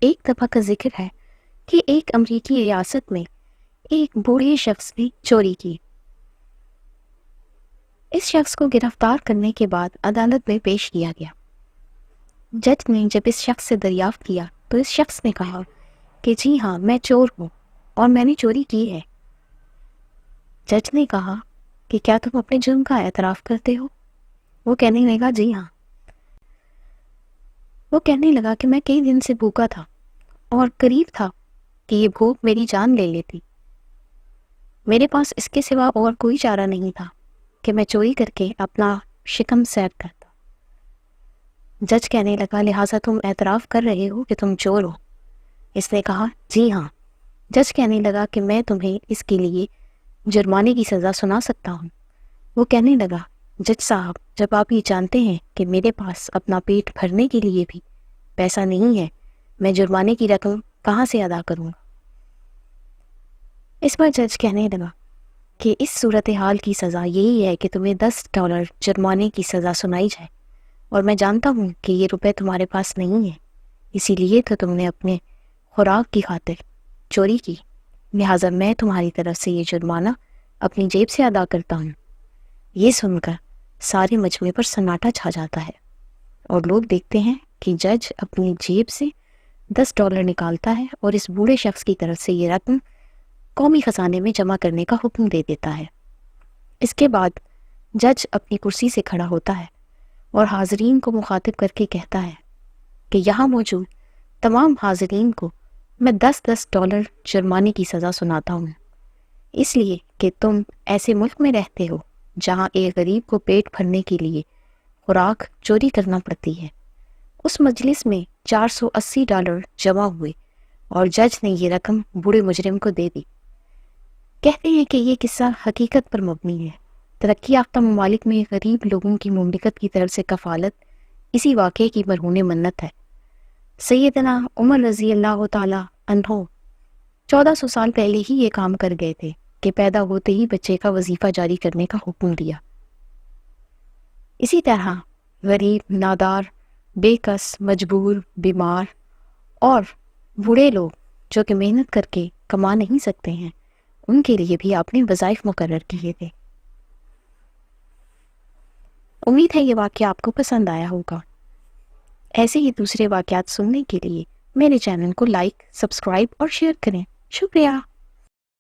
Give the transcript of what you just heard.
ایک دفعہ کا ذکر ہے کہ ایک امریکی ریاست میں ایک بوڑھے شخص نے چوری کی۔ اس شخص کو گرفتار کرنے کے بعد عدالت میں پیش کیا گیا۔ جج نے جب اس شخص سے دریافت کیا تو اس شخص نے کہا کہ جی ہاں، میں چور ہوں اور میں نے چوری کی ہے۔ جج نے کہا کہ کیا تم اپنے جرم کا اعتراف کرتے ہو؟ وہ کہنے لگا جی ہاں۔ وہ کہنے لگا کہ میں کئی دن سے بھوکا تھا اور قریب تھا کہ یہ بھوک میری جان لے لیتی۔ میرے پاس اس کے سوا اور کوئی چارہ نہیں تھا کہ میں چوری کر کے اپنا شکم سیر کرتا۔ جج کہنے لگا لہٰذا تم اعتراف کر رہے ہو کہ تم چور ہو؟ اس نے کہا جی ہاں۔ جج کہنے لگا کہ میں تمہیں اس کے لیے جرمانے کی سزا سنا سکتا ہوں۔ وہ کہنے لگا جج صاحب، جب آپ یہ جانتے ہیں کہ میرے پاس اپنا پیٹ بھرنے کے لیے بھی پیسہ نہیں ہے، میں جرمانے کی رقم کہاں سے ادا کروں گا؟ اس پر جج کہنے لگا کہ اس صورتحال کی سزا یہی ہے کہ تمہیں $10 جرمانے کی سزا سنائی جائے، اور میں جانتا ہوں کہ یہ روپے تمہارے پاس نہیں ہیں، اسی لیے تو تم نے اپنے خوراک کی خاطر چوری کی، لہٰذا میں تمہاری طرف سے یہ جرمانہ اپنی جیب سے ادا کرتا ہوں۔ یہ سن کر سارے مجمع پر سناٹا چھا جاتا ہے اور لوگ دیکھتے ہیں کہ جج اپنی جیب سے $10 نکالتا ہے اور اس بوڑھے شخص کی طرف سے یہ رقم قومی خزانے میں جمع کرنے کا حکم دے دیتا ہے۔ اس کے بعد جج اپنی کرسی سے کھڑا ہوتا ہے اور حاضرین کو مخاطب کر کے کہتا ہے کہ یہاں موجود تمام حاضرین کو میں $10 جرمانے کی سزا سناتا ہوں، اس لیے کہ تم ایسے ملک میں رہتے ہو جہاں ایک غریب کو پیٹ بھرنے کے لیے خوراک چوری کرنا پڑتی ہے۔ اس مجلس میں $480 جمع ہوئے اور جج نے یہ رقم بوڑھے مجرم کو دے دی۔ کہتے ہیں کہ یہ قصہ حقیقت پر مبنی ہے۔ ترقی یافتہ ممالک میں غریب لوگوں کی مملکت کی طرف سے کفالت اسی واقعے کی مرہون منت ہے۔ سیدنا عمر رضی اللہ تعالی عنہ 1400 سال پہلے ہی یہ کام کر گئے تھے کہ پیدا ہوتے ہی بچے کا وظیفہ جاری کرنے کا حکم دیا۔ اسی طرح غریب، نادار، بے کس، مجبور، بیمار اور بوڑھے لوگ جو کہ محنت کر کے کما نہیں سکتے ہیں، ان کے لیے بھی آپ نے وظائف مقرر کیے تھے۔ امید ہے یہ واقعہ آپ کو پسند آیا ہوگا۔ ایسے ہی دوسرے واقعات سننے کے لیے میرے چینل کو لائک، سبسکرائب اور شیئر کریں۔ شکریہ۔